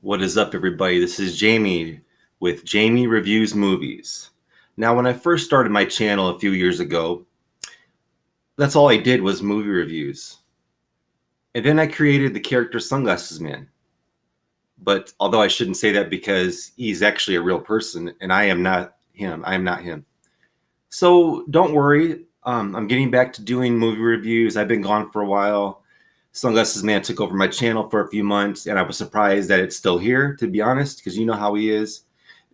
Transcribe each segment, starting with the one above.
What is up, everybody? This is Jamie with Jamie Reviews Movies. Now, when I first started my channel a few years ago, that's all I did was movie reviews. And then I created the character Sunglasses Man. But although I shouldn't say that because he's actually a real person and I am not him. So don't worry. I'm getting back to doing movie reviews. I've been gone for a while. Sunglasses Man took over my channel for a few months, and I was surprised that it's still here, to be honest, because you know how he is.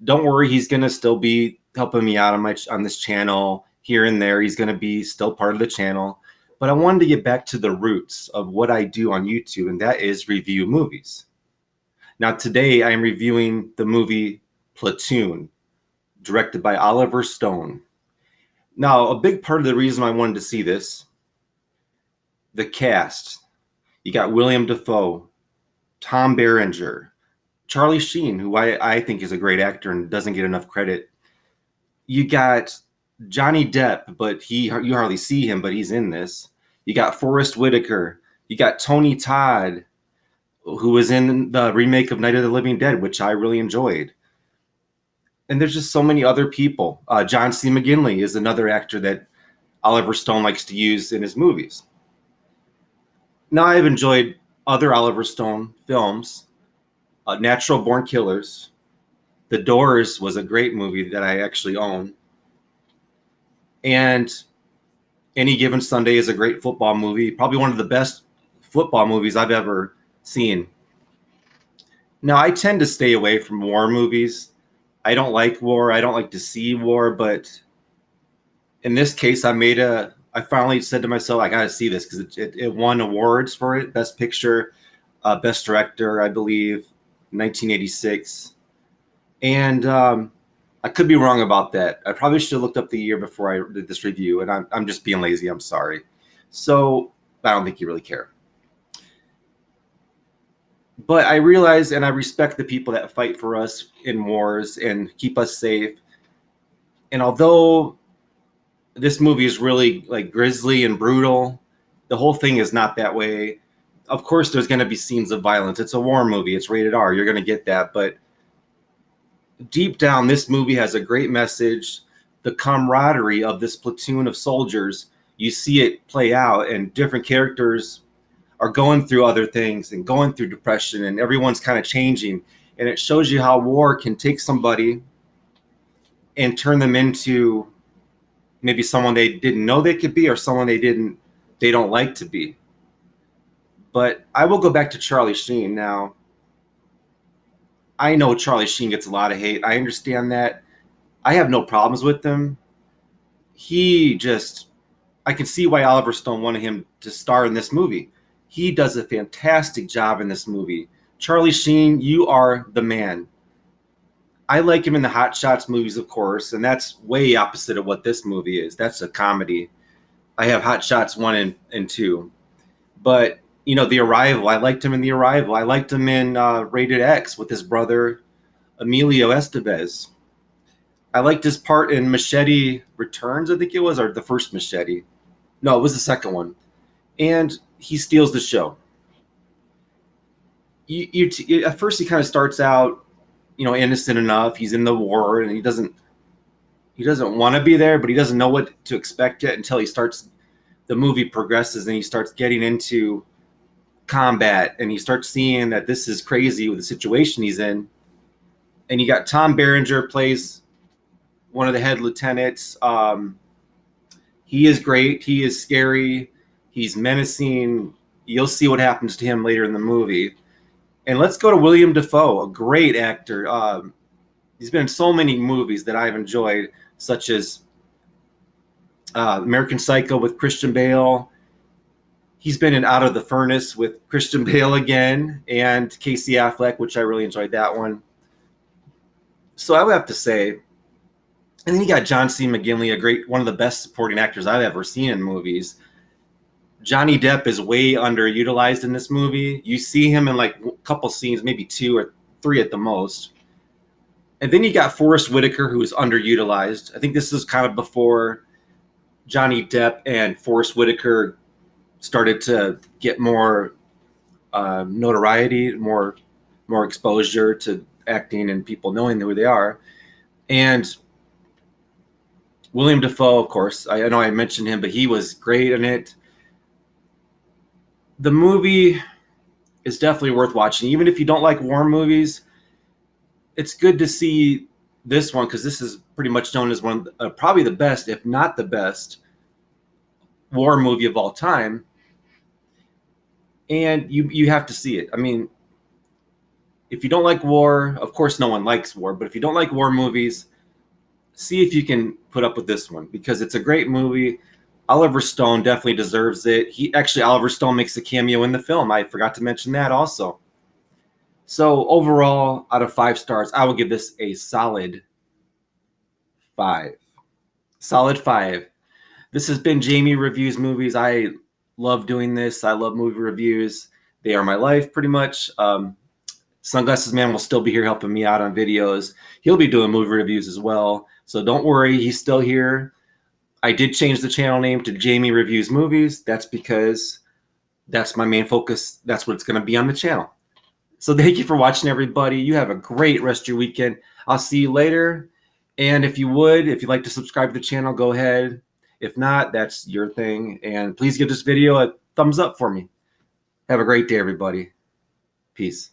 Don't worry, he's gonna still be helping me out on this channel here and there. He's gonna be still part of the channel, but I wanted to get back to the roots of what I do on YouTube, and that is review movies. Now today I am reviewing the movie Platoon, directed by Oliver Stone. Now, a big part of the reason I wanted to see this, the cast. You got William Dafoe, Tom Berenger, Charlie Sheen, who I think is a great actor and doesn't get enough credit. You got Johnny Depp, but you hardly see him, but he's in this. You got Forrest Whitaker. You got Tony Todd, who was in the remake of Night of the Living Dead, which I really enjoyed. And there's just so many other people. John C. McGinley is another actor that Oliver Stone likes to use in his movies. Now, I've enjoyed other Oliver Stone films. Natural Born Killers. The Doors was a great movie that I actually own. And Any Given Sunday is a great football movie. Probably one of the best football movies I've ever seen. Now, I tend to stay away from war movies. I don't like war. I don't like to see war. But in this case, I finally said to myself, I got to see this because it won awards for it. Best Picture, Best Director, I believe, 1986. And I could be wrong about that. I probably should have looked up the year before I did this review, and I'm just being lazy. I'm sorry. So I don't think you really care. But I realize and I respect the people that fight for us in wars and keep us safe. And although this movie is really like grisly and brutal, the whole thing is not that way. Of course, there's going to be scenes of violence. It's a war movie. It's rated R. You're going to get that. But deep down, this movie has a great message. The camaraderie of this platoon of soldiers, you see it play out, and different characters are going through other things and going through depression, and everyone's kind of changing. And it shows you how war can take somebody and turn them into maybe someone they didn't know they could be, or someone they don't like to be. But I will go back to Charlie Sheen now. I know Charlie Sheen gets a lot of hate. I understand that. I have no problems with him. I can see why Oliver Stone wanted him to star in this movie. He does a fantastic job in this movie. Charlie Sheen, you are the man. I like him in the Hot Shots movies, of course, and that's way opposite of what this movie is. That's a comedy. I have Hot Shots 1 and 2. But, The Arrival, I liked him in The Arrival. I liked him in Rated X with his brother, Emilio Estevez. I liked his part in Machete Returns, I think it was, or the first Machete. No, it was the second one. And he steals the show. At first, he kind of starts out, innocent enough. He's in the war, and he doesn't want to be there, but he doesn't know what to expect yet until the movie progresses, and he starts getting into combat, and he starts seeing that this is crazy with the situation he's in. And you got Tom Berenger plays one of the head lieutenants. He is great. He is scary. He's menacing. You'll see what happens to him later in the movie. And let's go to William Dafoe, a great actor. He's been in so many movies that I've enjoyed, such as American Psycho with Christian Bale. He's been in Out of the Furnace with Christian Bale again, and Casey Affleck, which I really enjoyed that one. So I would have to say, and then you got John C. McGinley, one of the best supporting actors I've ever seen in movies. Johnny Depp is way underutilized in this movie. You see him in like a couple scenes, maybe 2 or 3 at the most. And then you got Forrest Whitaker, who is underutilized. I think this is kind of before Johnny Depp and Forrest Whitaker started to get more notoriety, more more exposure to acting and people knowing who they are. And William Dafoe, of course, I know I mentioned him, but he was great in it. The movie is definitely worth watching. Even if you don't like war movies, it's good to see this one because this is pretty much known as one of probably the best, if not the best, war movie of all time. And you have to see it. I mean, if you don't like war, of course no one likes war, but if you don't like war movies, see if you can put up with this one because it's a great movie. Oliver Stone definitely deserves it. Oliver Stone makes a cameo in the film. I forgot to mention that also. So overall, out of 5 stars, I will give this a solid 5. Solid 5. This has been Jamie Reviews Movies. I love doing this. I love movie reviews. They are my life pretty much. Sunglasses Man will still be here helping me out on videos. He'll be doing movie reviews as well. So don't worry, he's still here. I did change the channel name to Jamie Reviews Movies. That's because that's my main focus. That's what it's going to be on the channel. So thank you for watching, everybody. You have a great rest of your weekend. I'll see you later. And if you'd like to subscribe to the channel, go ahead. If not, that's your thing. And please give this video a thumbs up for me. Have a great day, everybody. Peace.